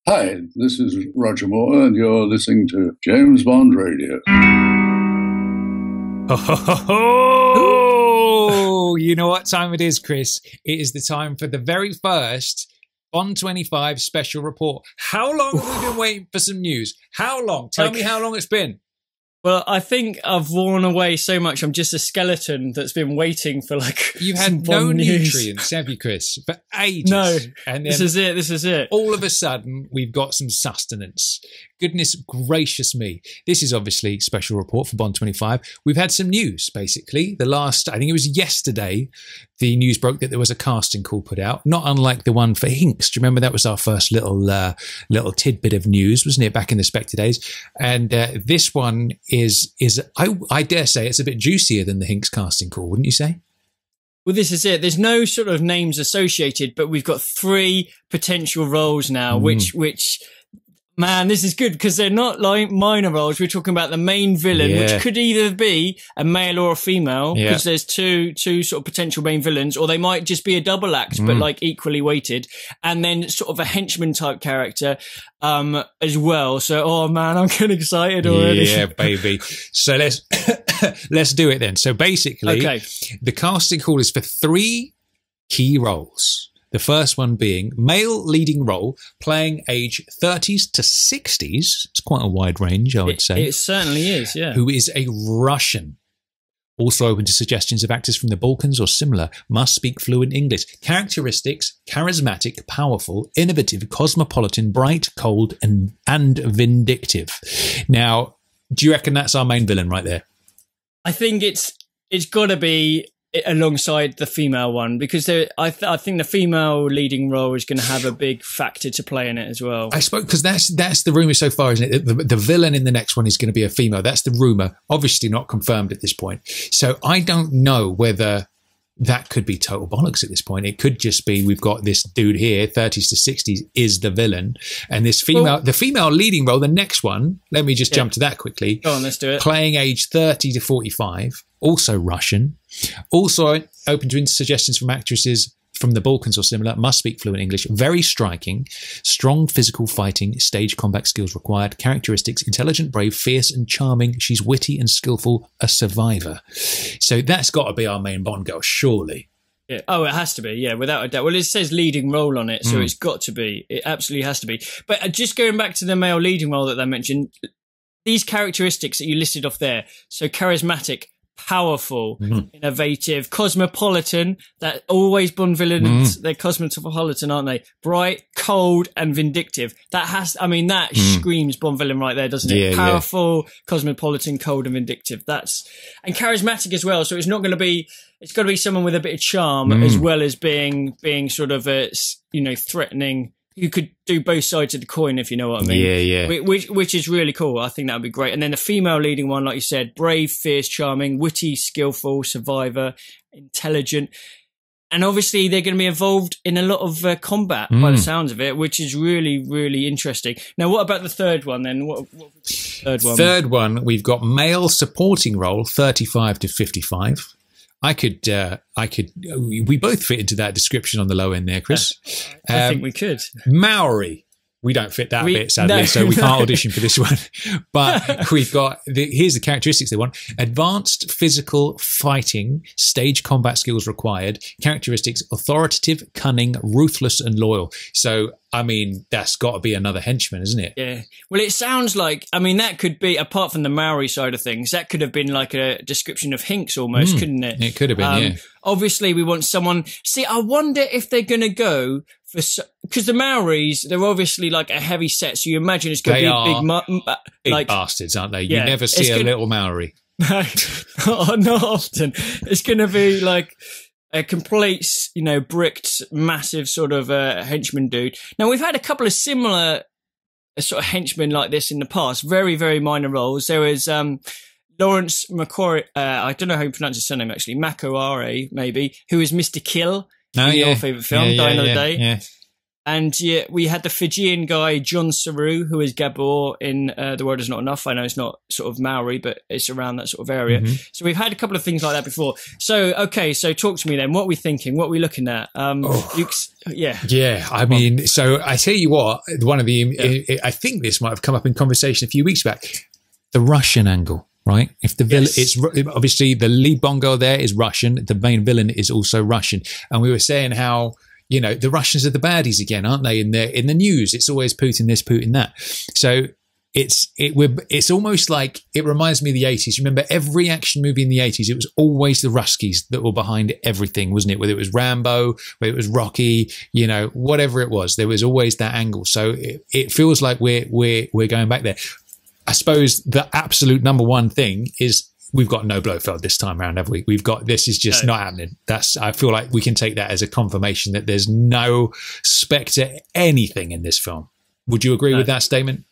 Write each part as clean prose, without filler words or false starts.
Hi, this is Roger Moore, and you're listening to James Bond Radio. Oh, you know what time it is, Chris? It is the time for the very first Bond 25 special report. How long have we been waiting for some news? How long? Tell me how long it's been. Well, I think I've worn away so much. I'm just a skeleton that's been waiting for You've had no nutrients, have you, Chris? For ages. No. And this is it. This is it. All of a sudden, we've got some sustenance. Goodness gracious me. This is obviously a special report for Bond 25. We've had some news, basically. I think it was yesterday, the news broke that there was a casting call put out, not unlike the one for Hinks. Do you remember that was our first little tidbit of news, wasn't it, back in the Spectre days? And this one is I dare say it's a bit juicier than the Hinks casting call, wouldn't you say? Well, this is it. There's no sort of names associated, but we've got 3 potential roles now, which man, this is good because they're not like minor roles. We're talking about the main villain, which could either be a male or a female, because there's two sort of potential main villains, or they might just be a double act, but like equally weighted, and then sort of a henchman type character as well. So, oh man, I'm getting excited already. Yeah, baby. So let's let's do it then. So basically, the casting call is for 3 key roles. The first one being male leading role, playing age 30s to 60s. It's quite a wide range, I would say. It certainly is, yeah. Who is a Russian. Also open to suggestions of actors from the Balkans or similar. Must speak fluent English. Characteristics: charismatic, powerful, innovative, cosmopolitan, bright, cold, and vindictive. Now, do you reckon that's our main villain right there? I think it's got to be alongside the female one, because I think the female leading role is going to have a big factor to play in it as well. I suppose because that's the rumour so far, isn't it? The villain in the next one is going to be a female. That's the rumour, obviously not confirmed at this point. So I don't know whether that could be total bollocks at this point. It could just be we've got this dude here, 30s to 60s, is the villain, and this female, the female leading role, the next one. Let me just jump to that quickly. Go on, let's do it. Playing age 30 to 45, also Russian, also open to suggestions from actresses from the Balkans or similar, must speak fluent English, very striking, strong physical fighting, stage combat skills required, characteristics: intelligent, brave, fierce and charming. She's witty and skillful, a survivor. So that's got to be our main Bond girl, surely. Yeah. Oh, it has to be, yeah, without a doubt. Well, it says leading role on it, so it's got to be. It absolutely has to be. But just going back to the male leading role that I mentioned, these characteristics that you listed off there, so charismatic, powerful, innovative, cosmopolitan. That always Bond villains, they're cosmopolitan, aren't they? Bright, cold, and vindictive. That screams Bond villain right there, doesn't it? Yeah, powerful, cosmopolitan, cold, and vindictive. And charismatic as well. So it's not going to be. It's got to be someone with a bit of charm as well as being sort of a threatening. You could do both sides of the coin, if you know what I mean. Yeah. Which is really cool. I think that would be great. And then the female leading one, like you said, brave, fierce, charming, witty, skillful, survivor, intelligent. And obviously they're going to be involved in a lot of combat by the sounds of it, which is really, really interesting. Now, what about the third one then? What third one? Third one, we've got male supporting role, 35 to 55. We both fit into that description on the low end there, Chris. I think we could. Maori. We don't fit that bit, sadly, so we can't audition for this one. But we've got, here's the characteristics they want. Advanced physical fighting, stage combat skills required, characteristics: authoritative, cunning, ruthless, and loyal. So, I mean, that's got to be another henchman, isn't it? Yeah. Well, it sounds like, I mean, that could be, apart from the Maori side of things, that could have been like a description of Hinks almost, couldn't it? It could have been, yeah. Obviously, we want someone... See, I wonder if they're going to go for... Because the Maoris, they're obviously like a heavy set, so you imagine it's going to be a big bastards, aren't they? You never see a little Maori. No, not often. It's going to be like a complete, bricked, massive sort of henchman dude. Now, we've had a couple of similar sort of henchmen like this in the past, very, very minor roles. There was... Lawrence McQuarrie, I don't know how you pronounce his surname actually, McQuarrie maybe, who is Mr. Kill in your favourite film, Die Another Day. And yeah, we had the Fijian guy, John Saru, who is Gabor in The World Is Not Enough. I know it's not sort of Maori, but it's around that sort of area. So we've had a couple of things like that before. So, okay, so talk to me then. What are we thinking? What are we looking at? Yeah, I mean, so I tell you what, one of the, I think this might have come up in conversation a few weeks back, the Russian angle. Right, if the villain, it's obviously the lead bongo there is Russian. The main villain is also Russian, and we were saying how the Russians are the baddies again, aren't they? In the news, it's always Putin this, Putin that. So it's almost like it reminds me of the 80s. Remember, every action movie in the 80s, it was always the Ruskies that were behind everything, wasn't it? Whether it was Rambo, whether it was Rocky, whatever it was, there was always that angle. So it feels like we're going back there. I suppose the absolute number one thing is we've got no Blofeld this time around, have we? We've got, this is just not happening. I feel like we can take that as a confirmation that there's no Spectre anything in this film. Would you agree with that statement?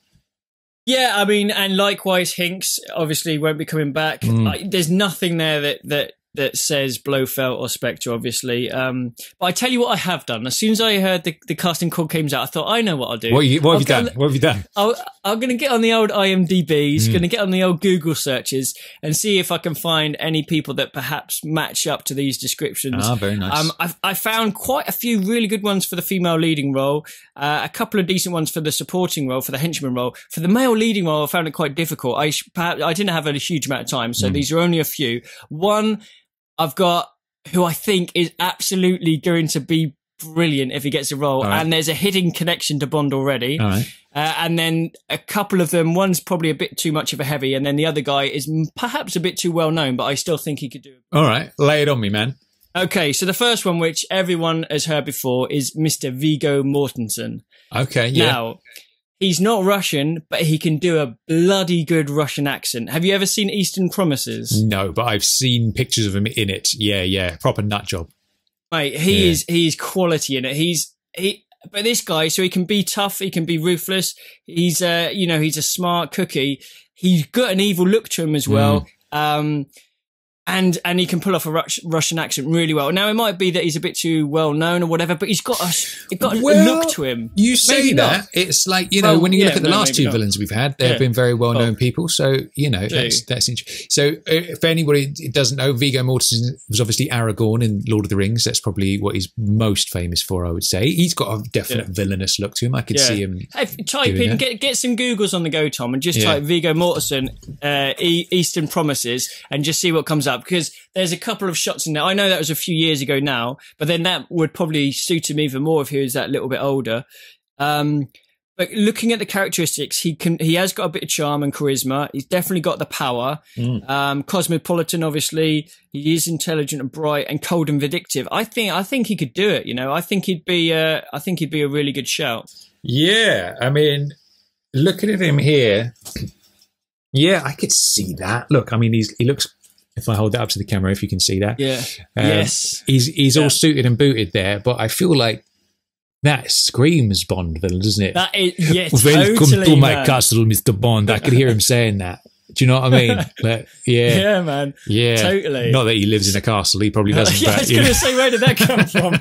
Yeah, I mean, and likewise, Hinks obviously won't be coming back. There's nothing there that says Blofeld or Spectre, obviously. But I tell you what I have done. As soon as I heard the casting call came out, I thought, I know what I'll do. What have you done? What have you done? I'm going to get on the old IMDb's, going to get on the old Google searches and see if I can find any people that perhaps match up to these descriptions. Ah, very nice. I found quite a few really good ones for the female leading role, a couple of decent ones for the supporting role, for the henchman role. For the male leading role, I found it quite difficult. I didn't have a huge amount of time, so these are only a few. One I've got who I think is absolutely going to be brilliant if he gets a role. Right. And there's a hidden connection to Bond already. All right. And then a couple of them, one's probably a bit too much of a heavy, and then the other guy is perhaps a bit too well known, but I still think he could do it. All right. Lay it on me, man. Okay, so the first one, which everyone has heard before, is Mr. Viggo Mortensen. Okay, yeah. Now, he's not Russian, but he can do a bloody good Russian accent. Have you ever seen Eastern Promises? No, but I've seen pictures of him in it. Yeah. Proper nut job. Mate, he's quality in it. But this guy, so he can be tough, he can be ruthless. He's he's a smart cookie. He's got an evil look to him as well. And he can pull off a Russian accent really well. Now, it might be that he's a bit too well known or whatever, but he's got a look to him. You say maybe that. Not. It's like, when you look at the last two villains we've had, they've been very well known people. So, that's interesting. So, for anybody who doesn't know, Viggo Mortensen was obviously Aragorn in Lord of the Rings. That's probably what he's most famous for, I would say. He's got a definite villainous look to him. I could see him. Hey, type in, get some Googles on the go, Tom, and just type Viggo Mortensen, Eastern Promises, and just see what comes up. Because there's a couple of shots in there. I know that was a few years ago now, but then that would probably suit him even more if he was that little bit older. But looking at the characteristics, he has got a bit of charm and charisma. He's definitely got the power. Cosmopolitan, obviously. He is intelligent and bright and cold and vindictive. I think he could do it. I think he'd be a really good shout. Yeah, I mean, looking at him here, yeah, I could see that. Look, I mean, he looks. If I hold that up to the camera, if you can see that. Yeah. Yes. He's all suited and booted there, but I feel like that screams Bond villain, doesn't it? That is, Welcome totally, to my castle, Mr. Bond. I could hear him saying that. Do you know what I mean? Like, yeah, man. Yeah, totally. Not that he lives in a castle; he probably doesn't. I was going to say, where did that come from?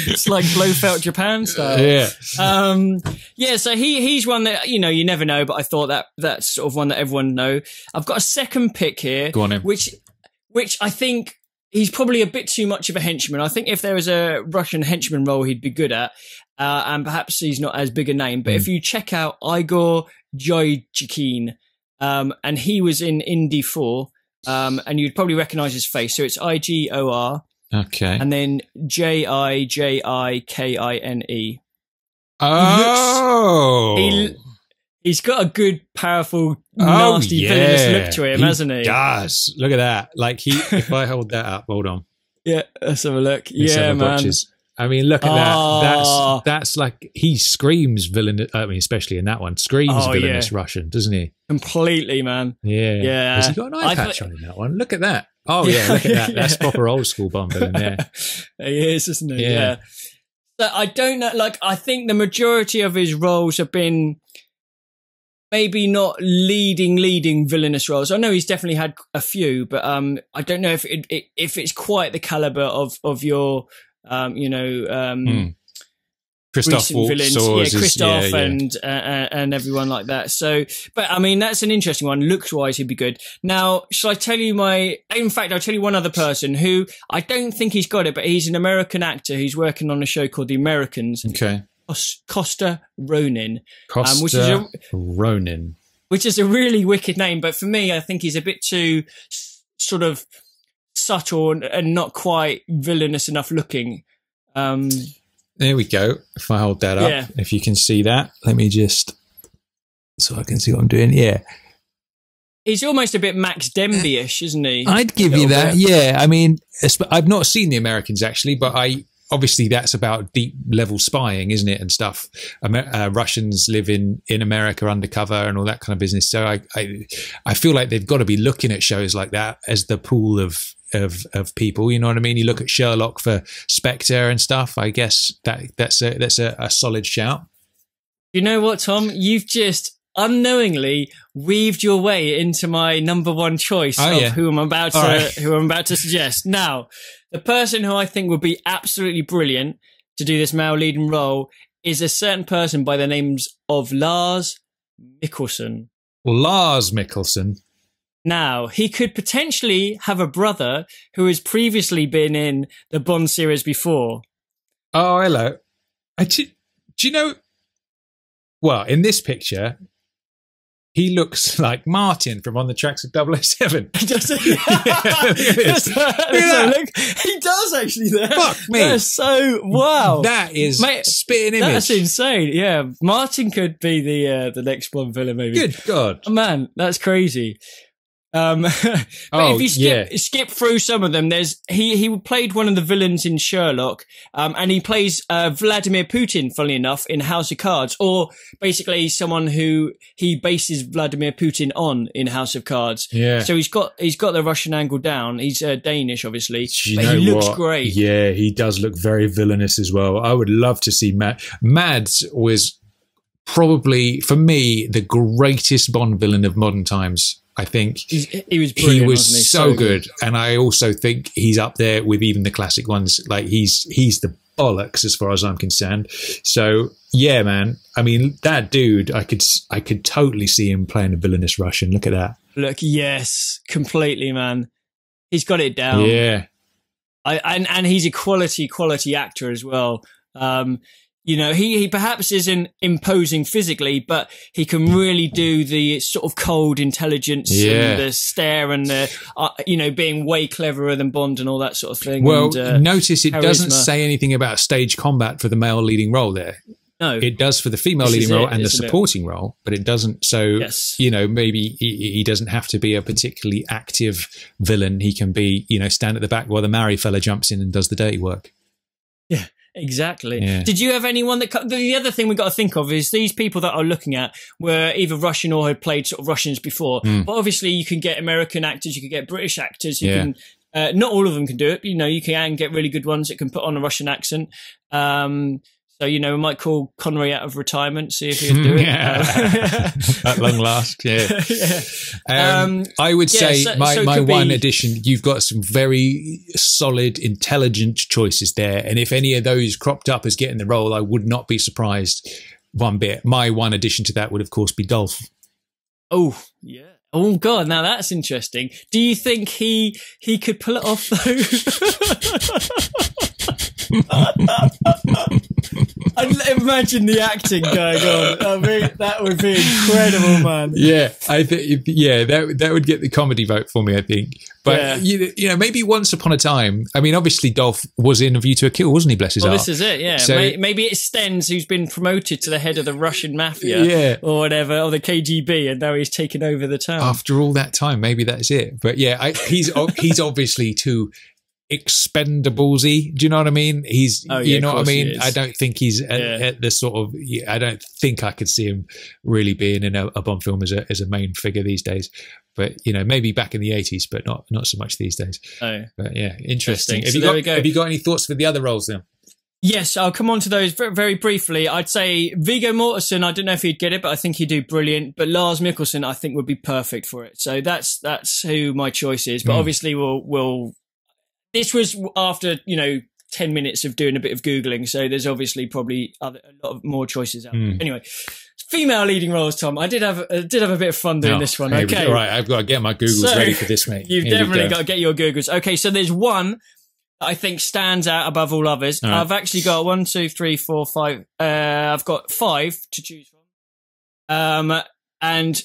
It's like Blofeld Japan style. Yeah. So he's one that you never know, but I thought that's sort of one that everyone know. I've got a second pick here. Go on in. Which I think he's probably a bit too much of a henchman. I think if there was a Russian henchman role, he'd be good at, and perhaps he's not as big a name. But if you check out Igor Joychikin. And he was in Indy 4, and you'd probably recognise his face. So it's Igor. Okay. And then Jijikine. Oh. He's got a good, powerful, nasty, villainous look to him, hasn't he? He does. Look at that. Like if I hold that up, hold on. Yeah, let's have a look. Let's have a man. watches. I mean, look at that. That's like, he screams villain. I mean, especially in that one, screams villainous Russian, doesn't he? Completely, man. Yeah. Has he got an eye patch on in that one? Look at that. Oh yeah, look at that. That's proper old school Bond villain there. He is, isn't he? Yeah. So I don't know. Like, I think the majority of his roles have been maybe not leading villainous roles. I know he's definitely had a few, but I don't know if it's quite the caliber of your. recent villains, Christoph and everyone like that. So, but I mean, that's an interesting one. Looks wise, he'd be good. Now, shall I tell you in fact, I'll tell you one other person who I don't think he's got it, but he's an American actor who's working on a show called The Americans. Okay. Costa Ronin. Ronin. Which is a really wicked name, but for me, I think he's a bit too sort of subtle and not quite villainous enough looking. There we go. If I hold that up, if you can see that, let me just, so I can see what I'm doing. Yeah. He's almost a bit Max Denby-ish, isn't he? I'd give you that. Bit. Yeah. I mean, I've not seen The Americans actually, but obviously that's about deep level spying, isn't it? And stuff. Russians live in America undercover and all that kind of business. So I feel like they've got to be looking at shows like that as the pool of people, you know what I mean? You look at Sherlock for Spectre and stuff. I guess that's a solid shout. You know what, Tom? You've just unknowingly weaved your way into my number one choice who I'm about to suggest. Now, the person who I think would be absolutely brilliant to do this male leading role is a certain person by the names of Lars Mikkelsen. Lars Mikkelsen. Now, he could potentially have a brother who has previously been in the Bond series before. Oh, hello. Do you know? Well, in this picture, he looks like Martin from On the Tracks of 007. Does he? Look, he does actually there. Fuck me. That's so, wow. That is spitting image. That's insane. Yeah. Martin could be the next Bond villain, maybe. Good God. Oh, man, that's crazy. But if you skip through some of them, he played one of the villains in Sherlock, and he plays Vladimir Putin, funnily enough, in House of Cards, or basically someone who he bases Vladimir Putin on in House of Cards. Yeah. So he's got the Russian angle down. He's Danish, obviously, but he looks great. Yeah, he does look very villainous as well. I would love to see Mads was probably, for me, the greatest Bond villain of modern times. I think he was brilliant, he was so good. And I also think he's up there with even the classic ones. Like he's the bollocks as far as I'm concerned. So yeah, man. I mean, that dude, I could totally see him playing a villainous Russian. Look at that. Look, yes, completely, man. He's got it down. Yeah. And he's a quality actor as well. You know, he perhaps isn't imposing physically, but he can really do the sort of cold intelligence and the stare and the, being way cleverer than Bond and all that sort of thing. Well, and, notice it doesn't say anything about stage combat for the male leading role there. No. It does for the female leading role and the supporting role, but it doesn't. So, maybe he doesn't have to be a particularly active villain. He can be, stand at the back while the married fella jumps in and does the dirty work. Yeah. Exactly. Yeah. Did you have anyone the other thing we got to think of is these people that I'm looking at were either Russian or had played sort of Russians before. But obviously you can get American actors, you can get British actors, you can, not all of them can do it, but, you can get really good ones that can put on a Russian accent. So, we might call Connery out of retirement, see if he can do it. At long last, I would say my one addition, you've got some very solid, intelligent choices there. And if any of those cropped up as getting the role, I would not be surprised one bit. My one addition to that would, of course, be Dolph. Oh, yeah. Oh, God, now that's interesting. Do you think he could pull it off, though? I'd imagine the acting going on. I mean, that would be incredible, man. Yeah, I think. Yeah, that would get the comedy vote for me, I think. But maybe once upon a time. I mean, obviously, Dolph was in A View to a Kill, wasn't he? Bless his heart. This is it. Yeah. So, maybe it's Stenz who's been promoted to the head of the Russian mafia, or whatever, or the KGB, and now he's taken over the town. After all that time, maybe that's it. But yeah, he's obviously too expendablesy. Do you know what I mean? He's, you know what I mean? I don't think he's at the sort of, I don't think I could see him really being in a Bond film as a main figure these days. But, maybe back in the 80s, but not so much these days. Oh. But yeah, interesting. So have you got any thoughts for the other roles then? Yes, I'll come on to those very, very briefly. I'd say Viggo Mortensen, I don't know if he'd get it, but I think he'd do brilliant. But Lars Mikkelsen, I think, would be perfect for it. So that's who my choice is. But obviously we'll this was after, 10 minutes of doing a bit of Googling. So there's obviously probably a lot of more choices out there. Anyway, female leading roles, Tom. I did have a bit of fun doing this one. Okay. All right. I've got to get my Googles ready for this, mate. You've definitely got to get your Googles. Okay. So there's one that I think stands out above all others. All right. I've actually got 1, 2, 3, 4, 5. I've got 5 to choose from. And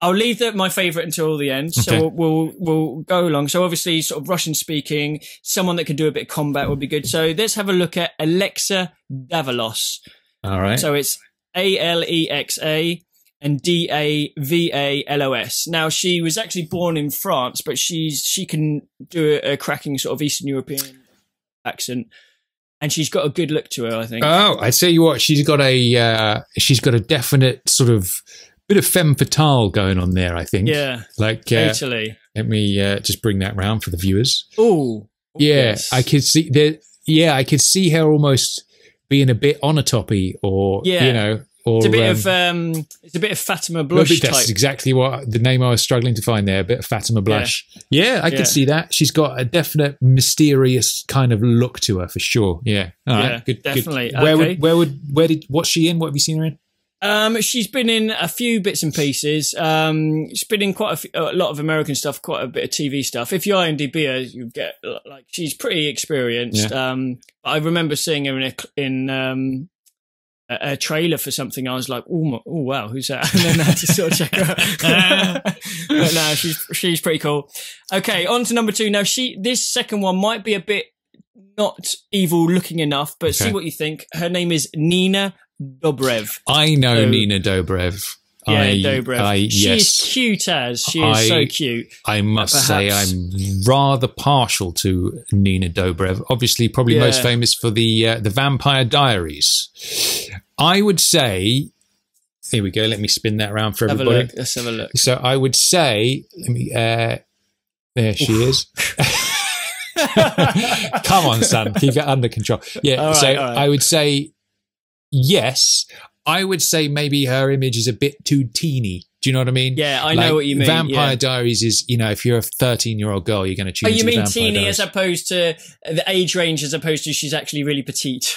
I'll leave my favourite until the end. So Okay. we'll go along. So obviously sort of Russian speaking, someone that can do a bit of combat would be good. So let's have a look at Alexa Davalos. All right. So it's Alexa and Davalos. Now she was actually born in France, but she can do a cracking sort of Eastern European accent. And she's got a good look to her, I think. Oh, I tell you what, she's got a definite sort of bit of femme fatale going on there, I think. Yeah, like totally. Let me just bring that round for the viewers. Oh, yeah, yes. I could see that. Yeah, I could see her almost being a bit on a toppy, or you know, or it's a bit of Fatima Blush type. That's exactly what the name I was struggling to find there. A bit of Fatima Blush. Yeah, I could see that. She's got a definite mysterious kind of look to her for sure. Yeah, all right, good, definitely. Good. What's she in? What have you seen her in? She's been in a few bits and pieces. She's been in quite a lot of American stuff, quite a bit of TV stuff. If you IMDb her, you get like she's pretty experienced. Yeah. I remember seeing her in a trailer for something. I was like, oh wow, who's that? And then I had to sort of check her out. But no, she's pretty cool. Okay, on to number 2. Now this second one might be a bit not evil looking enough, but see what you think. Her name is Nina Dobrev. I know Nina Dobrev. Yeah, Dobrev. She yes. is cute as. She is so cute. I must say I'm rather partial to Nina Dobrev. Obviously, probably most famous for the Vampire Diaries. I would say, here we go, let me spin that around for everybody. Let's have a look. So I would say, there she is. Come on, son, keep it under control. Yeah, all right. I would say, yes, I would say maybe her image is a bit too teeny. Do you know what I mean? Yeah, I know what you mean. Vampire Diaries is, if you're a 13-year-old girl, you're going to choose. Oh, you mean teeny Diaries. as opposed to the age range, as opposed to she's actually really petite?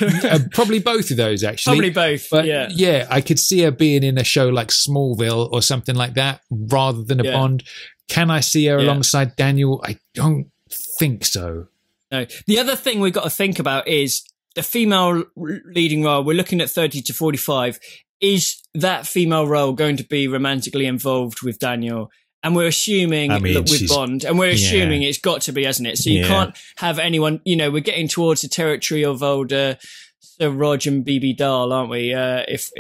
Probably both of those, actually. Probably both. But yeah, I could see her being in a show like Smallville or something like that, rather than a Bond. Can I see her alongside Daniel? I don't think so. No. The other thing we've got to think about is the female leading role. We're looking at 30 to 45. Is that female role going to be romantically involved with Daniel? And we're assuming with Bond, and we're assuming it's got to be, hasn't it? So you can't have anyone, we're getting towards the territory of old Sir Rog and BB Dahl, aren't we? If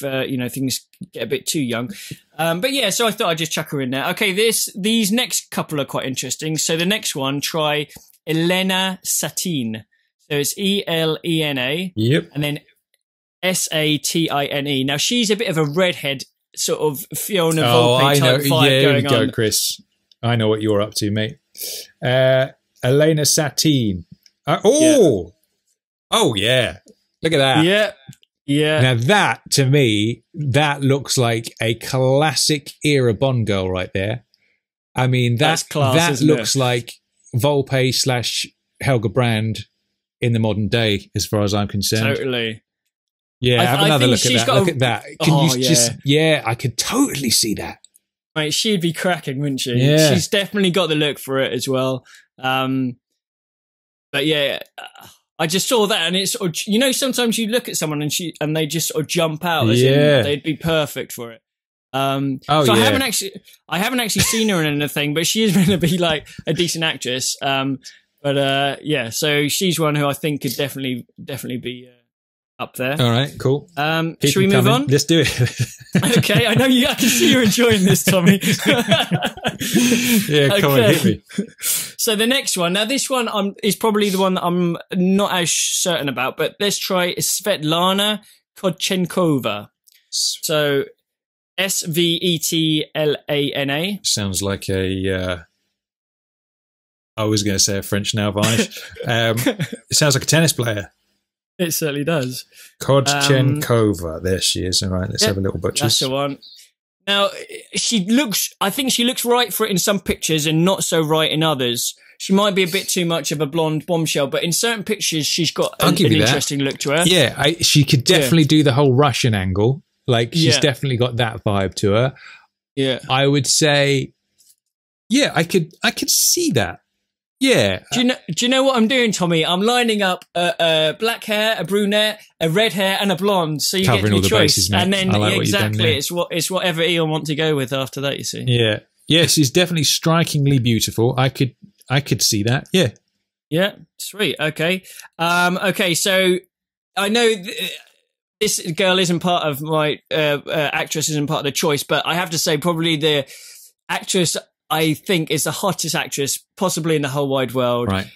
things get a bit too young. But yeah, so I thought I'd just chuck her in there. Okay, these next couple are quite interesting. So the next one, try Elena Satin. So it's Elena. Yep. And then Satine. Now she's a bit of a redhead, sort of Fiona Volpe type vibe going on. Go, Chris. I know what you're up to, mate. Elena Satin. Oh yeah. Look at that. Yeah. Yeah. Now that, to me, that looks like a classic era Bond girl right there. I mean, that's class, that looks like Volpe / Helga Brand in the modern day, as far as I'm concerned. Totally. Yeah, have another look at that. Look at that. Can you just? Yeah, I could totally see that. Mate, she'd be cracking, wouldn't she? Yeah. She's definitely got the look for it as well. But yeah, I just saw that, and it's sometimes you look at someone and they just sort of jump out as in they'd be perfect for it. I haven't actually seen her in anything, but she is going to be like a decent actress. So she's one who I think could definitely be up there. All right, cool. Should we move on? Let's do it. Okay, I can see you're enjoying this, Tommy. Yeah, come on, hit me. So the next one, now this one is probably the one that I'm not as certain about, but let's try Svetlana Kodchenkova. So Svetlana. Sounds like a... I was going to say a French nail varnish. It sounds like a tennis player. It certainly does. Kodchenkova. There she is. All right, let's have a little butchers. That's the one. Now, I think she looks right for it in some pictures and not so right in others. she might be a bit too much of a blonde bombshell, but in certain pictures, she's got an interesting look to her. Yeah, she could definitely do the whole Russian angle. Like, she's definitely got that vibe to her. Yeah. I would say, yeah, I could see that. Yeah. Do you know what I'm doing, Tommy? I'm lining up a black hair, a brunette, a red hair, and a blonde. So you Covering get all the choice. bases, mate. And then exactly, it's whatever Eon want to go with after that, you see. Yeah. Yeah, she's definitely strikingly beautiful. I could see that. Yeah. Yeah. Sweet. Okay. Okay. So I know this girl isn't part of my actress isn't part of the choice, but I have to say probably the actress I think is the hottest actress possibly in the whole wide world, right?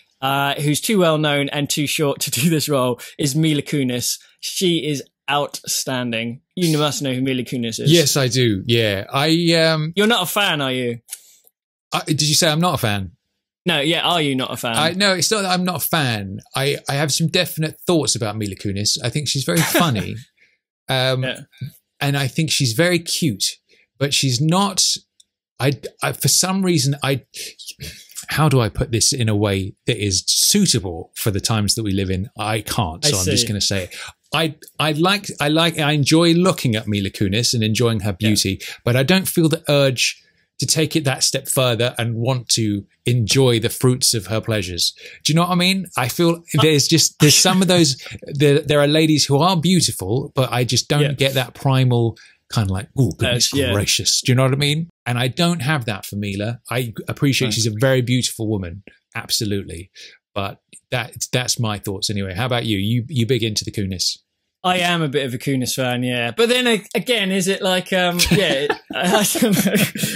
Who's too well known and too short to do this role is Mila Kunis. She is outstanding. You must know who Mila Kunis is. Yes, I do. Yeah, You're not a fan, are you? Did you say I'm not a fan? No, yeah. Are you not a fan? No, it's not that I'm not a fan. I have some definite thoughts about Mila Kunis. I think she's very funny, and I think she's very cute, but she's not. I for some reason how do I put this in a way that is suitable for the times that we live in? I can't, so I'm just going to say it. I enjoy looking at Mila Kunis and enjoying her beauty, but I don't feel the urge to take it that step further and want to enjoy the fruits of her pleasures. Do you know what I mean? I feel there's some of those, there are ladies who are beautiful, but I just don't get that primal kind of like, oh, goodness gracious. Do you know what I mean? And I don't have that for Mila. I appreciate she's a very beautiful woman. Absolutely. But that's my thoughts anyway. How about you? You big into the Kunis? I am a bit of a Kunis fan, yeah. But then again, is it like, I don't know.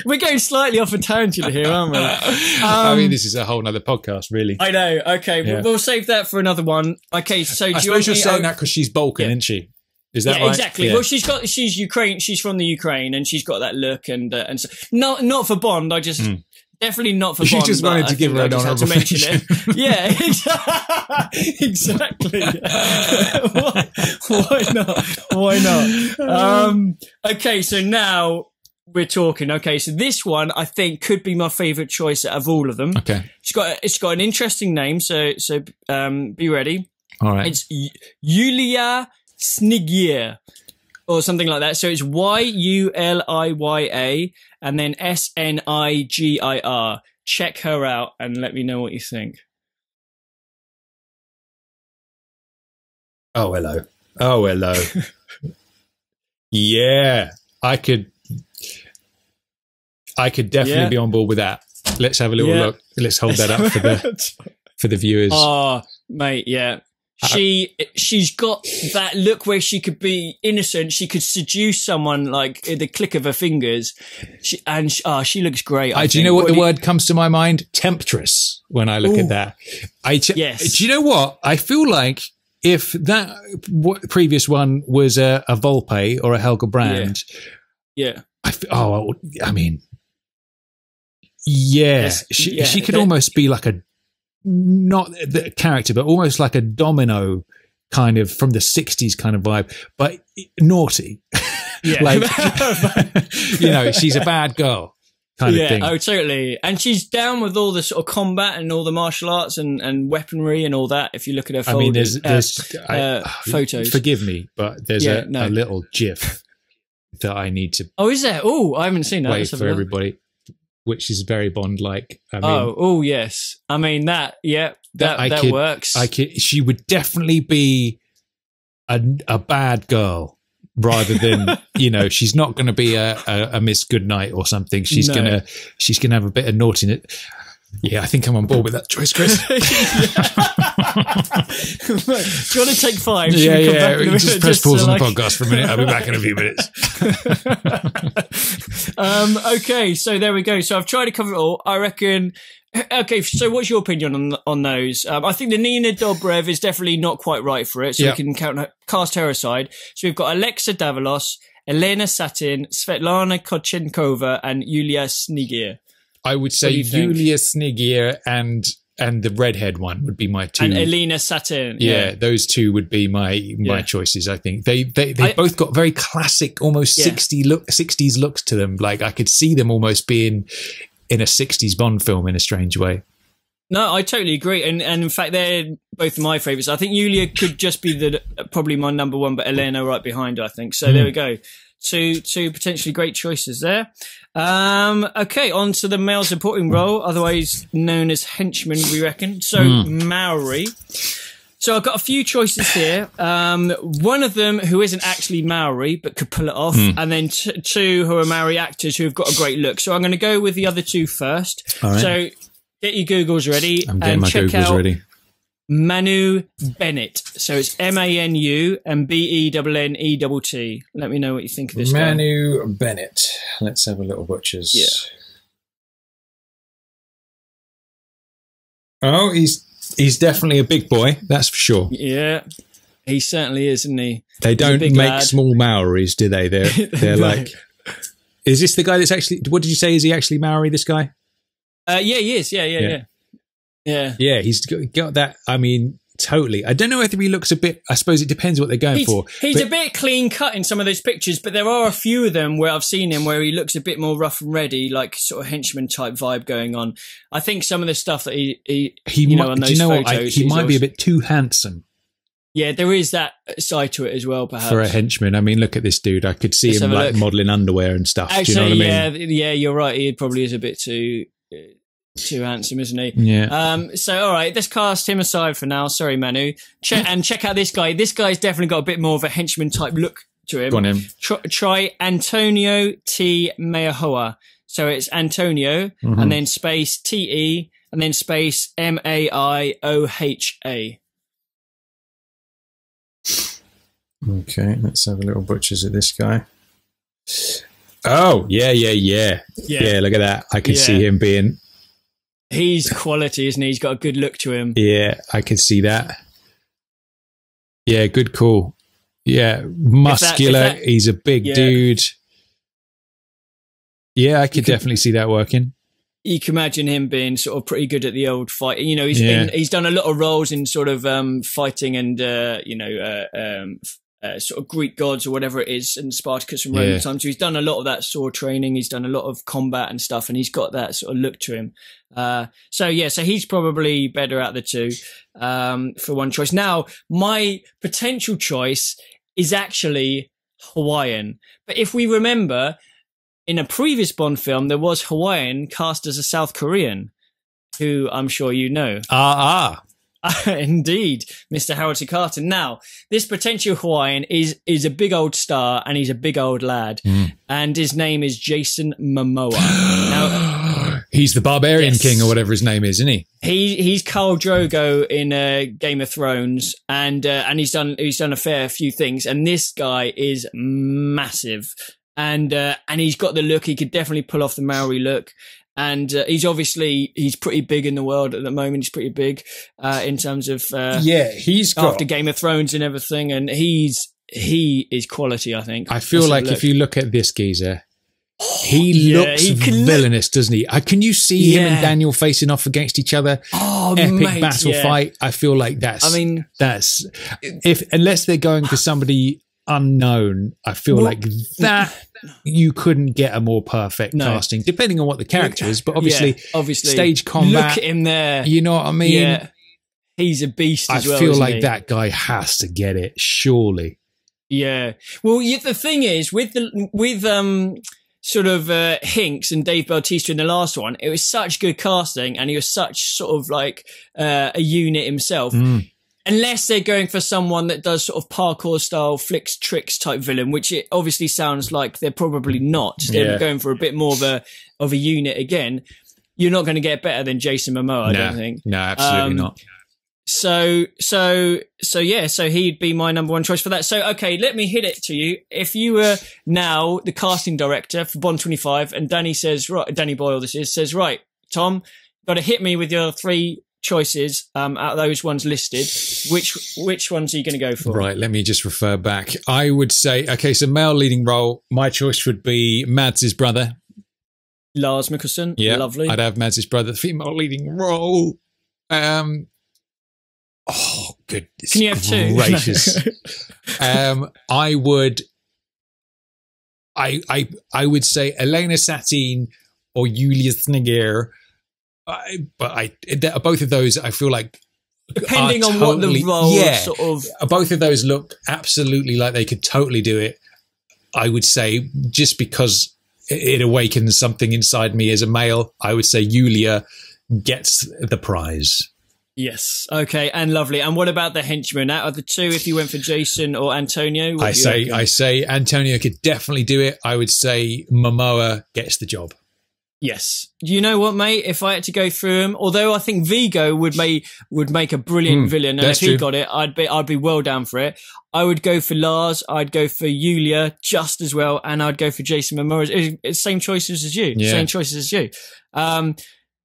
We're going slightly off a tangent here, aren't we? I mean, this is a whole nother podcast, really. I know. Okay, we'll save that for another one. Okay, so I suppose you're saying that because she's Balkan, isn't she? Is that right? Exactly. Yeah. Well, she's Ukraine. She's from the Ukraine, and she's got that look, and so not for Bond. I just definly not for Bond. You just wanted to give her an honourable mention. Yeah, exactly. Why not? Why not? Okay, so now we're talking. Okay, so this one I think could be my favourite choice out of all of them. Okay, it's got an interesting name, so be ready. All right, it's Yulia Snigier or something like that. So it's Yuliya and then Snigir. Check her out and let me know what you think. Oh, hello. Oh, hello. Yeah, I could definitely be on board with that. Let's have a little look. Let's hold that up for the viewers. Oh, mate, yeah. She's got that look where she could be innocent. She could seduce someone like at the click of her fingers. She looks great. Do you know what the word comes to my mind? Temptress. When I look at that, yes. Do you know what? I feel like if that previous one was a Volpe or a Helga Brand, she could almost be like not the character, but almost like a Domino kind of from the 60s kind of vibe, but naughty. Yeah. Like, she's a bad girl kind of thing. Oh, totally. And she's down with all the sort of combat and all the martial arts and weaponry and all that. If you look at her folders, there's photos. Forgive me, but there's a little GIF that I need to. Oh, is there? Oh, I haven't seen that. Play for everybody. Which is very Bond-like. Yes. I mean that works. She would definitely be a bad girl rather than she's not going to be a Miss Goodnight or something. She's gonna have a bit of naughtiness. Yeah, I think I'm on board with that choice, Chris. Do you want to take 5? Yeah. Just press pause on the podcast for a minute. I'll be back in a few minutes. Okay, so there we go. So I've tried to cover it all. I reckon. Okay, so what's your opinion on those? I think the Nina Dobrev is definitely not quite right for it, so we can cast her aside. So we've got Alexa Davalos, Elena Satin, Svetlana Kochenkova, and Yulia Snigier. I would say Yulia Snigier and the redhead one would be my two. And Elena Satin. Yeah, those two would be my choices. I think they both got very classic, almost 60s looks to them. Like I could see them almost being in a 60s Bond film in a strange way. No, I totally agree, and in fact, they're both my favourites. I think Yulia could just be probably my number one, but Elena right behind her, I think. So there we go. Two potentially great choices there. Okay, on to the male supporting role, otherwise known as henchman, we reckon. So Maori. So I've got a few choices here. One of them who isn't actually Maori but could pull it off, and then two who are Maori actors who have got a great look. So I'm going to go with the other two first. All right. So get your Googles ready. I'm getting my Googles ready. Manu Bennett. So it's Manu and Bennett. Let me know what you think of this guy. Manu Bennett. Let's have a little butchers. Yeah. Oh, he's definitely a big boy, that's for sure. Yeah, he certainly is, isn't he? They don't make small Maoris, do they? They're like... Is this the guy that's actually... What did you say? Is he actually Maori, this guy? Yeah, he is. Yeah. Yeah, he's got that... I mean, totally. I don't know whether he looks a bit... I suppose it depends what they're going for. He's a bit clean cut in some of those pictures, but there are a few of them where I've seen him where he looks a bit more rough and ready, like sort of henchman type vibe going on. I think some of the stuff that he on those photos... He might be a bit too handsome. Yeah, there is that side to it as well, perhaps. For a henchman. I mean, look at this dude. I could see him like modelling underwear and stuff. Actually, do you know what I mean? Yeah, you're right. He probably is a bit too handsome, isn't he? Yeah. So, all right, let's cast him aside for now. Sorry, Manu. Check out this guy. This guy's definitely got a bit more of a henchman type look to him. Go on him. Try Antonio T. Maiahoa. So it's Antonio, and then space T-E, and then space M-A-I-O-H-A. Okay, let's have a little butchers at this guy. Oh, yeah. Yeah, look at that. I can see him being... He's quality, isn't he? He's got a good look to him. Yeah, I can see that. Yeah, good call. Yeah, muscular. He's a big dude. Yeah, I could definitely see that working. You can imagine him being sort of pretty good at the old fight. You know, he's done a lot of roles in sort of fighting and sort of Greek gods or whatever it is, and Spartacus from Roman times. So he's done a lot of that sword training. He's done a lot of combat and stuff, and he's got that sort of look to him. So he's probably better out of the two for one choice. Now, my potential choice is actually Hawaiian. But if we remember, in a previous Bond film, there was Hawaiian cast as a South Korean, who I'm sure you know. Indeed, Mr. Harold T. Carter. Now, this potential Hawaiian is a big old star, and he's a big old lad, and his name is Jason Momoa. Now, he's the Barbarian King or whatever his name is, isn't he? He's Khal Drogo in Game of Thrones, and he's done a fair few things. And this guy is massive, and he's got the look. He could definitely pull off the Maori look. And he's pretty big in the world at the moment. He's pretty big in terms of he's got, after Game of Thrones and everything, and he is quality. I think. I feel like if you look at this geezer, he looks villainous, doesn't he? Can you see him and Daniel facing off against each other? Epic battle fight. I feel like that's unless they're going for somebody unknown, I feel like that. You couldn't get a more perfect casting, depending on what the character is. But obviously, stage combat. Look at him there. You know what I mean? Yeah. He's a beast as well. I feel like that guy has to get it, surely. Yeah. Well, the thing is, with sort of Hinks and Dave Bautista in the last one, it was such good casting, and he was such sort of like a unit himself. Unless they're going for someone that does sort of parkour style flicks tricks type villain, which it obviously sounds like they're probably not. They're going for a bit more of a unit again. You're not going to get better than Jason Momoa, I don't think. No, absolutely not. So he'd be my number one choice for that. So, okay, let me hit it to you. If you were now the casting director for Bond 25 and Danny Boyle says, right, Tom, got to hit me with your three choices out of those ones listed, which ones are you going to go for? Right, let me just refer back. I would say, okay, so male leading role, my choice would be Mads' brother. Lars Mikkelsen. Yeah, lovely. I'd have Mads' brother. Female leading role. Oh, goodness. Can you have two? Gracious. I would say Elena Satin or Julia Sneger. both of those, I feel like, depending on what the role sort of... Both of those look absolutely like they could totally do it. I would say, just because it awakens something inside me as a male, I would say Yulia gets the prize. Yes. Okay. And lovely. And what about the henchman? Out of the two, if you went for Jason or Antonio, I say Antonio could definitely do it. I would say Momoa gets the job. Yes. Do you know what, mate? If I had to go through him, although I think Viggo would make a brilliant villain, and if he got it, I'd be well down for it. I would go for Lars. I'd go for Yulia just as well, and I'd go for Jason Momoa. It's same choices as you. Yeah. Same choices as you.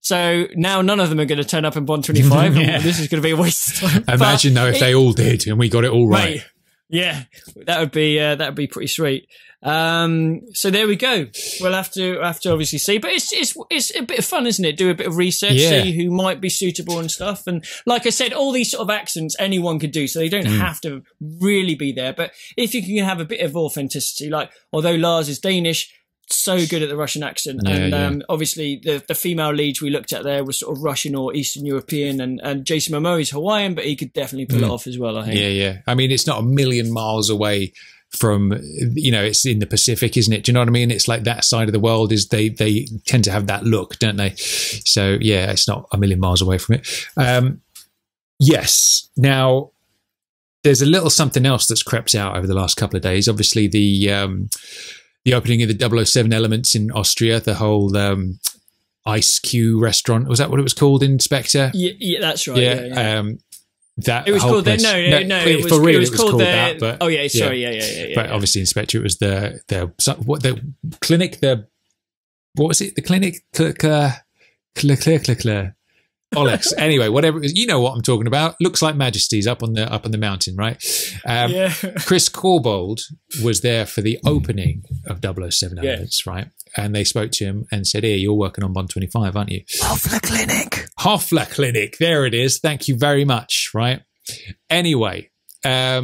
So now none of them are going to turn up in Bond 25. Yeah. This is going to be a waste of time. Imagine though if they all did and we got it all right. Mate, yeah, that would be pretty sweet. So there we go. We'll have to obviously see, but it's a bit of fun, isn't it? Do a bit of research, see who might be suitable and stuff. And like I said, all these sort of accents anyone could do, so they don't have to really be there. But if you can have a bit of authenticity, like although Lars is Danish, so good at the Russian accent, obviously the female leads we looked at there was sort of Russian or Eastern European, and Jason Momoa is Hawaiian, but he could definitely pull it off as well, I think. Yeah. I mean, it's not a million miles away from, it's in the Pacific, isn't it? Do you know what I mean? It's like that side of the world is they tend to have that look, don't they? So yeah, it's not a million miles away from it. Yes. Now, there's a little something else that's crept out over the last couple of days. Obviously, the opening of the 007 Elements in Austria, the whole Ice Q restaurant. Was that what it was called, Inspector? Yeah, that's right. Yeah. That it was called that. No. It was called that. But, oh yeah, sorry, yeah. But obviously, Inspector. It was the clinic. What was it? The clinic. Bollocks. Anyway, whatever it was, you know what I'm talking about. Looks like Majesty's up on the mountain, right? Chris Corbould was there for the opening of 007 Elements, right? And they spoke to him and said, "Here, you're working on Bond 25, aren't you?" Hoffler Clinic. There it is. Thank you very much. Right. Anyway, they're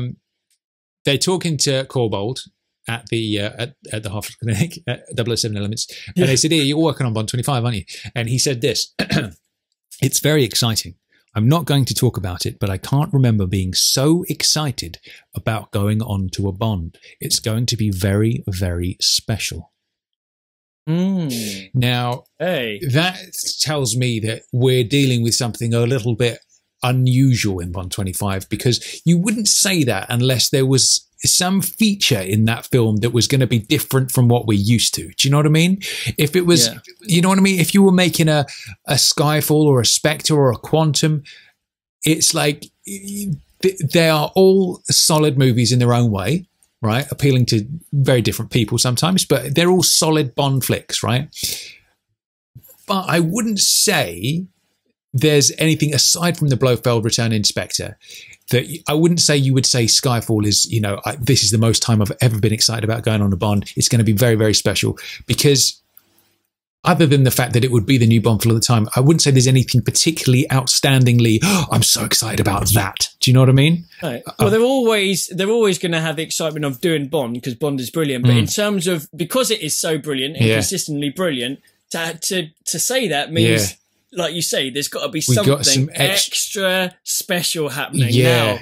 talking to Corbould at the Hoffler Clinic at 007 Elements, and they said, "Here, you're working on Bond 25, aren't you?" And he said this. It's very exciting. I'm not going to talk about it, but I can't remember being so excited about going on to a Bond. It's going to be very, very special. Now, that tells me that we're dealing with something a little bit unusual in Bond 25, because you wouldn't say that unless there was some feature in that film that was going to be different from what we're used to. Do you know what I mean? If it was, you know what I mean? If you were making a Skyfall or a Spectre or a Quantum, it's like they are all solid movies in their own way, right? Appealing to very different people sometimes, but they're all solid Bond flicks, right? But I wouldn't say there's anything aside from the Blofeld Return Inspector that I wouldn't say you would say Skyfall is, this is the most time I've ever been excited about going on a Bond. It's going to be very, very special, because other than the fact that it would be the new Bond film at the time, I wouldn't say there's anything particularly outstandingly, I'm so excited about that. Do you know what I mean? Right. Well, they're always going to have the excitement of doing Bond, because Bond is brilliant. But in terms of, because it is so brilliant and consistently brilliant, to say that means... Like you say, there's got to be something extra special happening now.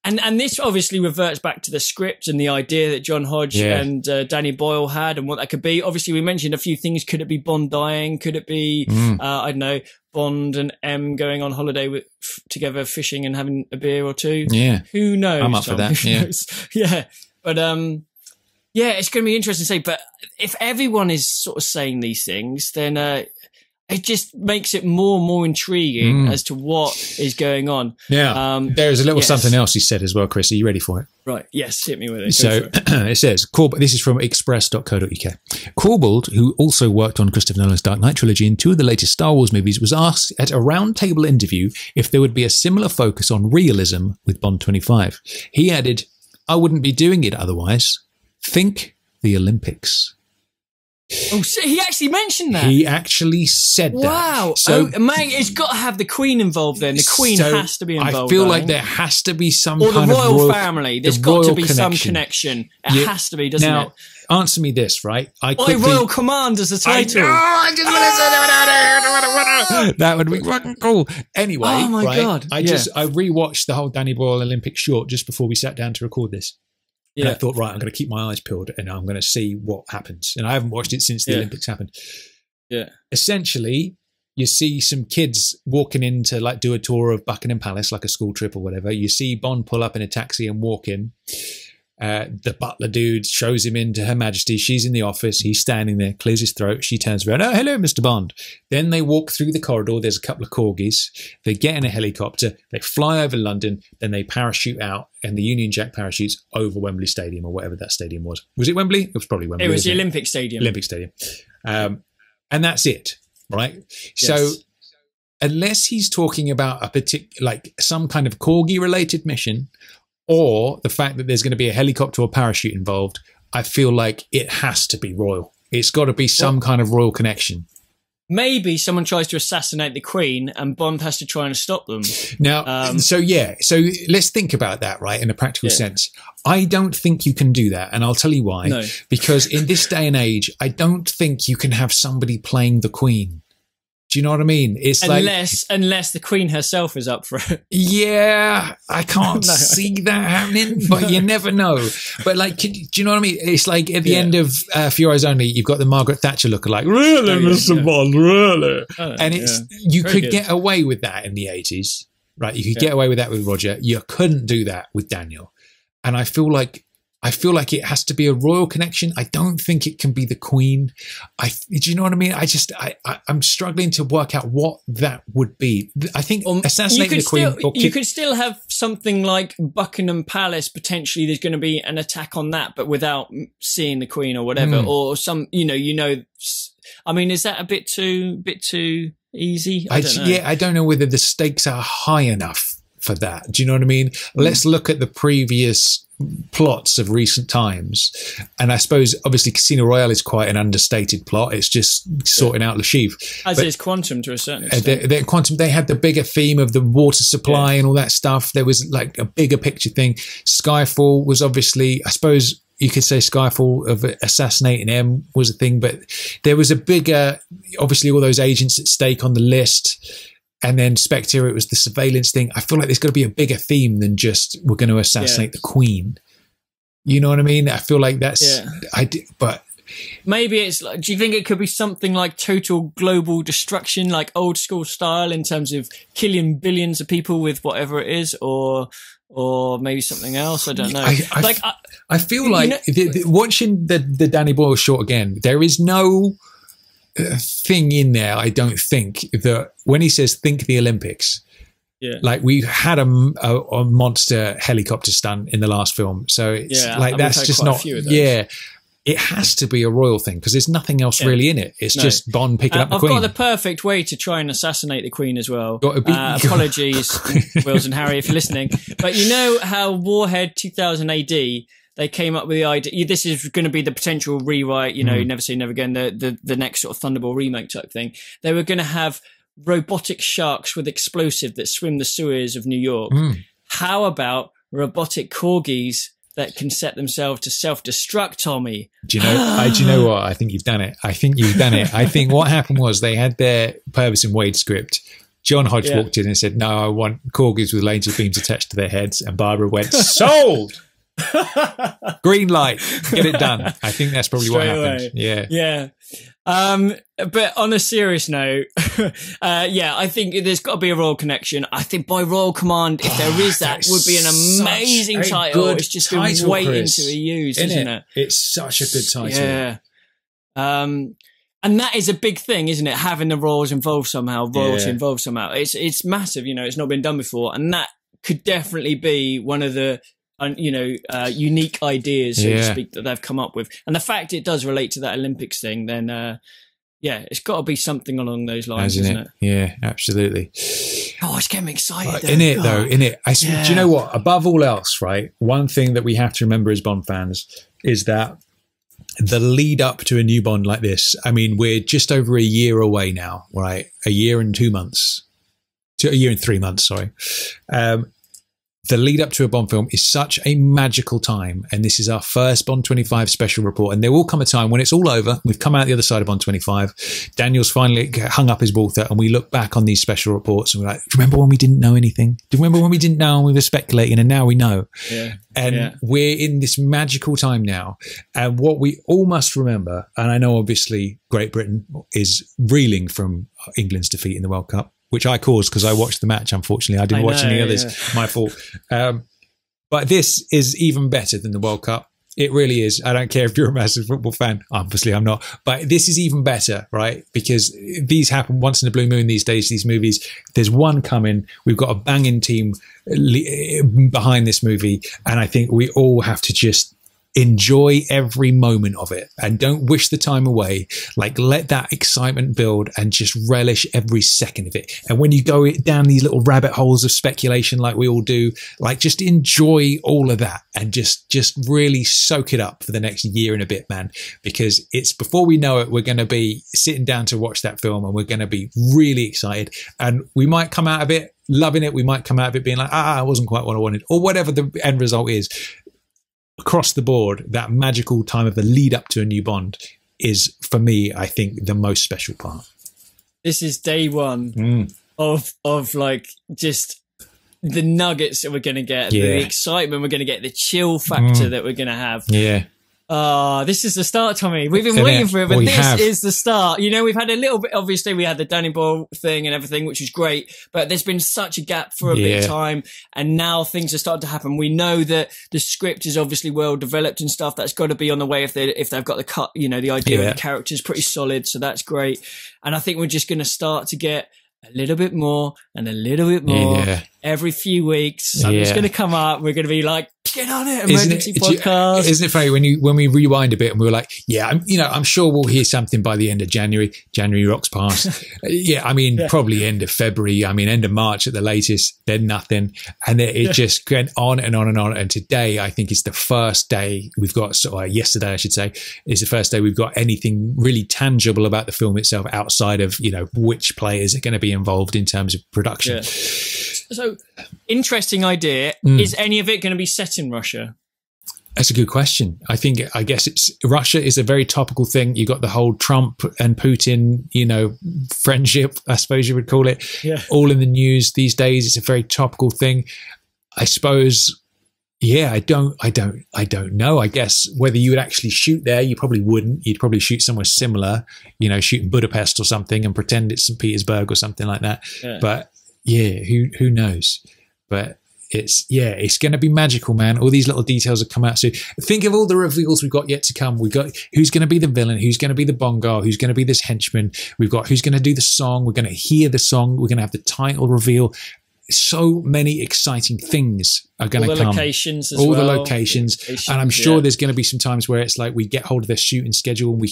And this obviously reverts back to the script and the idea that John Hodge and Danny Boyle had and what that could be. Obviously, we mentioned a few things. Could it be Bond dying? Could it be, I don't know, Bond and M going on holiday together, fishing and having a beer or two? Yeah. Who knows? I'm up for that. Yeah. But, it's going to be interesting to say. But if everyone is sort of saying these things, then... it just makes it more and more intriguing as to what is going on. Yeah. There's a little something else he said as well, Chris. Are you ready for it? Right. Yes. Hit me with it. So it says, this is from express.co.uk. Corbould, who also worked on Christopher Nolan's Dark Knight trilogy and two of the latest Star Wars movies, was asked at a roundtable interview if there would be a similar focus on realism with Bond 25. He added, "I wouldn't be doing it otherwise. Think the Olympics." Oh, so he actually mentioned that? He actually said that. Wow. So, man, it's got to have the Queen involved then. The Queen has to be involved. I feel like there has to be some kind of... Or the royal family. There's got to be some connection. It has to be, doesn't it? Now, answer me this, right? Royal Command is the title. That would be fucking cool. Anyway, oh my God. I rewatched the whole Danny Boyle Olympic short just before we sat down to record this. Yeah. And I thought, right, I'm going to keep my eyes peeled and I'm going to see what happens. And I haven't watched it since the Olympics happened. Yeah. Essentially, you see some kids walking in to like do a tour of Buckingham Palace, like a school trip or whatever. You see Bond pull up in a taxi and walk in. The butler dude shows him into Her Majesty. She's in the office. He's standing there, clears his throat. She turns around. Oh, hello, Mr. Bond. Then they walk through the corridor. There's a couple of corgis. They get in a helicopter. They fly over London. Then they parachute out, and the Union Jack parachutes over Wembley Stadium or whatever that stadium was. Was it Wembley? It was probably Wembley. It was the Olympic Stadium. Olympic Stadium. And that's it, right? Yes. So unless he's talking about a particular, like some kind of corgi-related mission, or the fact that there's going to be a helicopter or parachute involved, I feel like it has to be royal. It's got to be some kind of royal connection. Maybe someone tries to assassinate the Queen and Bond has to try and stop them. Now, so let's think about that, right, in a practical sense. I don't think you can do that, and I'll tell you why. No. Because in this day and age, I don't think you can have somebody playing the Queen. Do you know what I mean? It's unless the Queen herself is up for it. Yeah, I can't see that happening, but you never know. But like, do you know what I mean? It's like at the end of For Your Eyes Only, you've got the Margaret Thatcher lookalike. Really, Mr. Bond, really? And you could get away with that in the 80s, right? You could get away with that with Roger. You couldn't do that with Daniel. And I feel like it has to be a royal connection. I don't think it can be the Queen. Do you know what I mean? I'm struggling to work out what that would be. I think assassinating the Queen. You could still have something like Buckingham Palace. Potentially, there's going to be an attack on that, but without seeing the Queen or whatever, or some. I mean, is that a bit too easy? I don't know. Yeah, I don't know whether the stakes are high enough for that. Do you know what I mean? Let's look at the previous plots of recent times, and I suppose obviously Casino Royale is quite an understated plot. It's just sorting out Le Chiffre, as is Quantum to a certain extent. Quantum, they had the bigger theme of the water supply and all that stuff. There was like a bigger picture thing. Skyfall was obviously, I suppose you could say Skyfall of assassinating M was a thing, but there was a bigger, obviously all those agents at stake on the list. And then Spectre, it was the surveillance thing. I feel like there's got to be a bigger theme than just we're going to assassinate the Queen. You know what I mean? I feel like that's but maybe it's like, do you think it could be something like total global destruction, like old school style in terms of killing billions of people with whatever it is, or maybe something else? I don't know. I feel like watching the Danny Boyle short again, there is no thing in there, I don't think, that when he says think the Olympics, like we had a monster helicopter stunt in the last film, so it's that's just not it has to be a royal thing because there's nothing else really in it. It's just Bond picking up the Queen. I've got the perfect way to try and assassinate the Queen as well. Apologies, Wills and Harry, if you're listening, but you know how Warhead 2000 AD, they came up with the idea, this is going to be the potential rewrite, Never Say Never Again, the next sort of Thunderball remake type thing. They were going to have robotic sharks with explosive that swim the sewers of New York. How about robotic corgis that can set themselves to self-destruct, Tommy? Do you know what? I think you've done it. I think what happened was they had their Purvis and Wade script. John Hodge walked in and said, no, I want corgis with laser beams attached to their heads. And Barbara went, sold! Green light, get it done. I think that's probably what happened. Yeah. But on a serious note, I think there's got to be a royal connection. I think by royal command, if there is, that would be an amazing title. It's just been waiting to be used, isn't it? It's such a good title. Yeah. And that is a big thing, isn't it? Having the royals involved somehow, royalty involved somehow. It's massive. It's not been done before, and that could definitely be one of the unique ideas, so to speak, that they've come up with. And the fact it does relate to that Olympics thing, then, it's got to be something along those lines, isn't it? Yeah, absolutely. Oh, it's getting me excited. Do you know what? Above all else, right, one thing that we have to remember as Bond fans is that the lead up to a new Bond like this, I mean, we're just over a year away now, right? A year and 2 months. A year and 3 months, sorry. the lead up to a Bond film is such a magical time. And this is our first Bond 25 special report. And there will come a time when it's all over. We've come out the other side of Bond 25. Daniel's finally hung up his water, and we look back on these special reports and we're like, remember when we didn't know anything? Do you remember when we didn't know and we were speculating, and now we know? Yeah. And we're in this magical time now. And what we all must remember, and I know obviously Great Britain is reeling from England's defeat in the World Cup, which I caused because I watched the match, unfortunately. I didn't watch any others. My fault. But this is even better than the World Cup. It really is. I don't care if you're a massive football fan. Obviously, I'm not. But this is even better, right? Because these happen once in a blue moon these days, these movies. There's one coming. We've got a banging team behind this movie. And I think we all have to just enjoy every moment of it and don't wish the time away. Like, let that excitement build and just relish every second of it. And when you go down these little rabbit holes of speculation like we all do, like, just enjoy all of that and just really soak it up for the next year and a bit, man, because it's before we know it, we're going to be sitting down to watch that film and we're going to be really excited, and we might come out of it loving it. We might come out of it being like, it wasn't quite what I wanted, or whatever the end result is. Across the board, that magical time of the lead up to a new Bond is, for me, I think, the most special part. This is day one of like just the nuggets that we're going to get, the excitement we're going to get, the chill factor that we're going to have. Yeah. This is the start, Tommy. We've been waiting for it, but this is the start. You know, we've had a little bit, obviously we had the Danny Boyle thing and everything, which is great, but there's been such a gap for a bit of time, and now things are starting to happen. We know that the script is obviously well developed and stuff. That's got to be on the way if they've got the cut, you know, the idea of the characters pretty solid, so that's great. And I think we're just going to start to get a little bit more and a little bit more every few weeks. Something's going to come up. We're going to be like, get on it, emergency podcast. Isn't it funny when we rewind a bit and we were like, I'm sure we'll hear something by the end of January. January rocks past. Probably end of February. End of March at the latest. Then nothing. And it just went on and on and on. And today, I think, is the first day we've got, yesterday, I should say, is the first day we've got anything really tangible about the film itself outside of, which players are going to be involved in terms of production. Yeah. So, interesting idea. Is any of it going to be set in Russia? That's a good question. I guess Russia is a very topical thing. You got the whole Trump and Putin, friendship, I suppose you would call it, all in the news these days. It's a very topical thing. I suppose, I don't know. I guess whether you would actually shoot there, you probably wouldn't. You'd probably shoot somewhere similar, shoot in Budapest or something and pretend it's St. Petersburg or something like that. Yeah. But who knows? But it's going to be magical, man. All these little details have come out. So think of all the reveals we've got yet to come. We've got who's going to be the villain, who's going to be the Bongar, who's going to be this henchman. We've got who's going to do the song. We're going to hear the song. We're going to have the title reveal. So many exciting things are going to come. All the locations. And I'm sure there's going to be some times where it's like we get hold of their shooting schedule and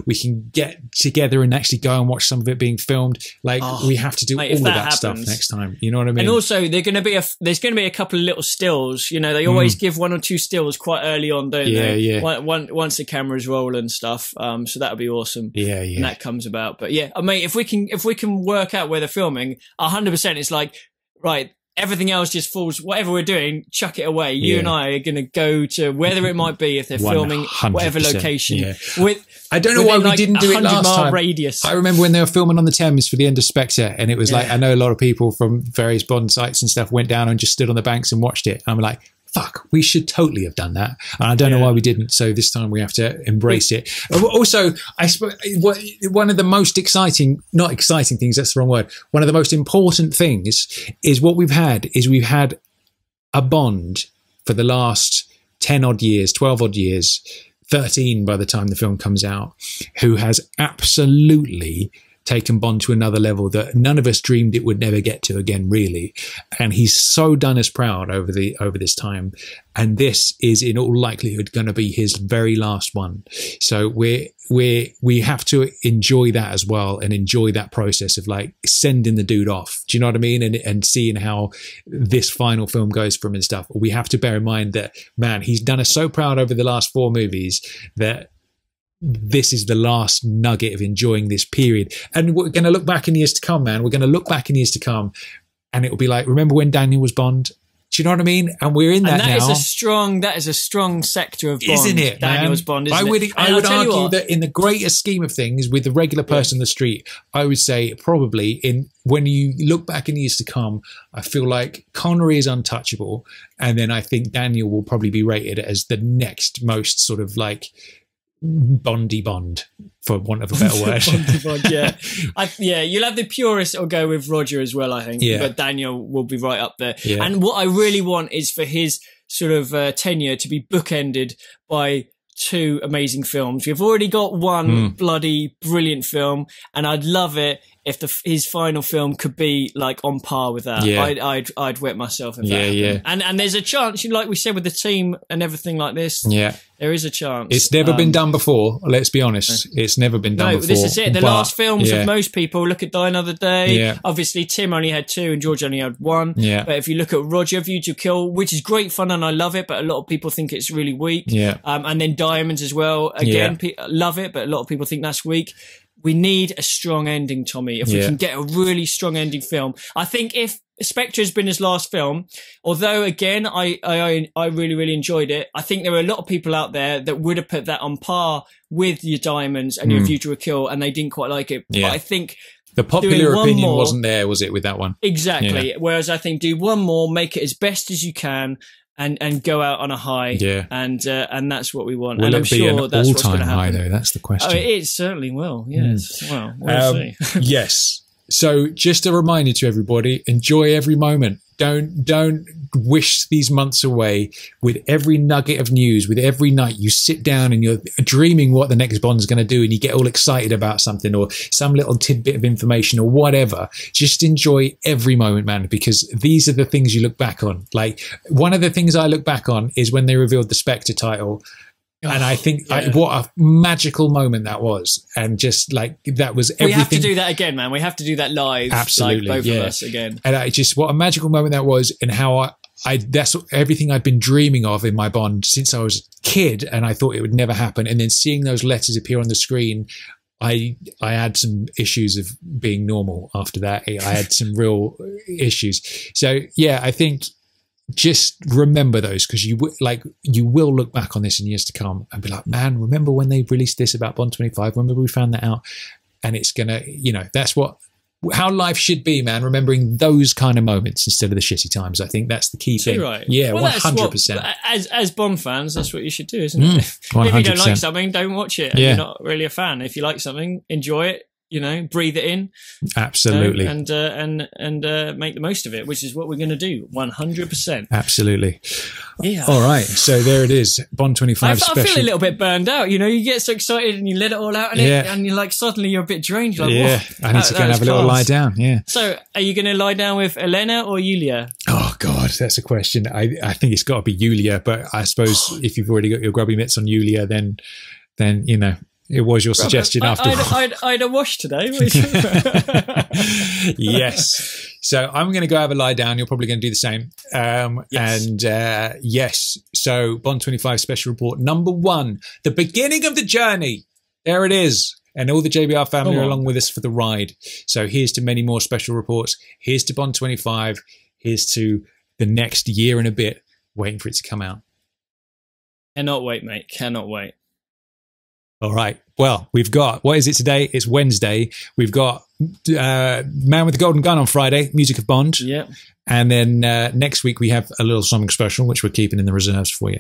we can get together and actually go and watch some of it being filmed. We have to do all of that stuff next time. You know what I mean? And also there's going to be a couple of little stills. They always give one or two stills quite early on, don't they? Yeah. Once the camera's rolling and stuff. So that'll be awesome. Yeah. And that comes about. But mate, if we can work out where they're filming, 100%, it's like, right, everything else just falls, whatever we're doing, chuck it away. You and I are going to go to whether it might be if they're filming whatever location. Yeah. I don't know why we didn't do it last time. Radius. I remember when they were filming on the Thames for the end of Spectre, and it was like, I know a lot of people from various Bond sites and stuff went down and just stood on the banks and watched it. And I'm like, fuck, we should totally have done that. And I don't know why we didn't. So this time we have to embrace it. Also, I suppose one of the most not exciting things, that's the wrong word. One of the most important things is what we've had a Bond for the last 10 odd years, 12 odd years, 13 by the time the film comes out, who has absolutely taken Bond to another level that none of us dreamed it would never get to again, really. And he's so done us proud over this time. And this is in all likelihood going to be his very last one. So we have to enjoy that as well, and enjoy that process of like sending the dude off. Do you know what I mean? And seeing how this final film goes from and stuff. We have to bear in mind that, man, he's done us so proud over the last 4 movies that this is the last nugget of enjoying this period. And we're going to look back in years to come, man. We're going to look back in years to come, and it will be like, remember when Daniel was Bond? Do you know what I mean? And we're in that now. That is a strong sector of Bond. Isn't it, Daniel's Bond, isn't it? I would argue that in the greater scheme of things, with the regular person in the street, I would say probably when you look back in the years to come, I feel like Connery is untouchable. And then I think Daniel will probably be rated as the next most sort of like Bondy Bond, for want of a better word. Bondy Bond, yeah. You'll have the purists that'll go with Roger as well, I think. Yeah. But Daniel will be right up there. Yeah. And what I really want is for his sort of tenure to be bookended by 2 amazing films. We've already got one bloody brilliant film, and I'd love it if his final film could be like on par with that. Yeah. I'd wet myself if that happened. Yeah. And there's a chance, like we said, with the team and everything like this. Yeah. There is a chance. It's never been done before. Let's be honest. It's never been done before. This is it. The last films of most people, look at Die Another Day. Yeah. Obviously, Tim only had 2 and George only had 1. Yeah. But if you look at Roger, View to Kill, which is great fun and I love it, but a lot of people think it's really weak. Yeah. And then Diamonds as well. Again, love it, but a lot of people think that's weak. We need a strong ending, Tommy. If we can get a really strong ending film. I think if Spectre has been his last film, although again, I really, really enjoyed it. I think there are a lot of people out there that would have put that on par with your Diamonds and your View to a Kill, and they didn't quite like it. Yeah. But I think the popular opinion wasn't there, was it, with that one? Exactly. Yeah. Whereas I think do one more, make it as best as you can, and go out on a high. Yeah. And that's what we want. Will and I'm it be sure an that's what's going to all-time high, happen. though? That's the question. Oh, it certainly will. Yes. Well, we'll see. Yes. So just a reminder to everybody, enjoy every moment. Don't wish these months away. With every nugget of news, with every night you sit down and you're dreaming what the next Bond's going to do, and you get all excited about something or some little tidbit of information or whatever. Just enjoy every moment, man, because these are the things you look back on. Like, one of the things I look back on is when they revealed the Spectre title. And I think what a magical moment that was. And just like, that was everything. We have to do that again, man. We have to do that live. Absolutely. Like, both of us again. And what a magical moment that was, and how that's everything I'd been dreaming of in my Bond since I was a kid. And I thought it would never happen. And then seeing those letters appear on the screen, I had some issues of being normal after that. I had some real issues. So yeah, I think, just remember those, because you will look back on this in years to come and be like, man, remember when they released this about Bond 25? Remember we found that out? And it's gonna, that's how life should be, man. Remembering those kind of moments instead of the shitty times. I think that's the key thing. Right. Yeah, well, 100%. As Bond fans, that's what you should do, isn't it? 100%. If you don't like something, don't watch it. And you're not really a fan. If you like something, enjoy it. Breathe it in. Absolutely. And make the most of it, which is what we're going to do. 100%. Absolutely. Yeah. All right. So there it is. Bond 25 special. I feel a little bit burned out. You get so excited and you let it all out and you're like, suddenly you're a bit drained. Like, yeah. I need to go and have a little lie down. Yeah. So are you going to lie down with Elena or Yulia? Oh, God. That's a question. I think it's got to be Yulia, but I suppose if you've already got your grubby mitts on Yulia, then it was your suggestion after all. I had a wash today. Yes. So I'm going to go have a lie down. You're probably going to do the same. Yes. And yes. So Bond 25 special report number 1, the beginning of the journey. There it is. And all the JBR family are along with us for the ride. So here's to many more special reports. Here's to Bond 25. Here's to the next year and a bit, waiting for it to come out. Cannot wait, mate. Cannot wait. All right. Well, we've got, what is it today? It's Wednesday. We've got Man with the Golden Gun on Friday, Music of Bond. Yeah. And then next week we have a little something special, which we're keeping in the reserves for you.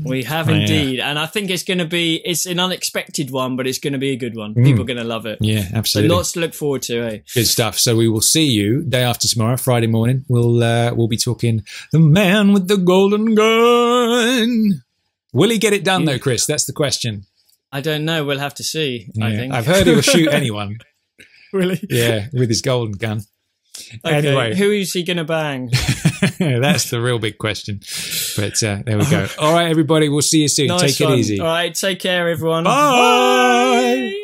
We have indeed. And I think it's an unexpected one, but it's going to be a good one. People are going to love it. Yeah, absolutely. So lots to look forward to, eh? Good stuff. So we will see you day after tomorrow, Friday morning. We'll be talking The Man with the Golden Gun. Will he get it done though, Chris? That's the question. I don't know. We'll have to see, I think. I've heard he'll shoot anyone. Really? Yeah, with his golden gun. Okay. Anyway. Who is he going to bang? That's the real big question. But there we go. All right, everybody. We'll see you soon. Nice Take it easy. All right. Take care, everyone. Bye.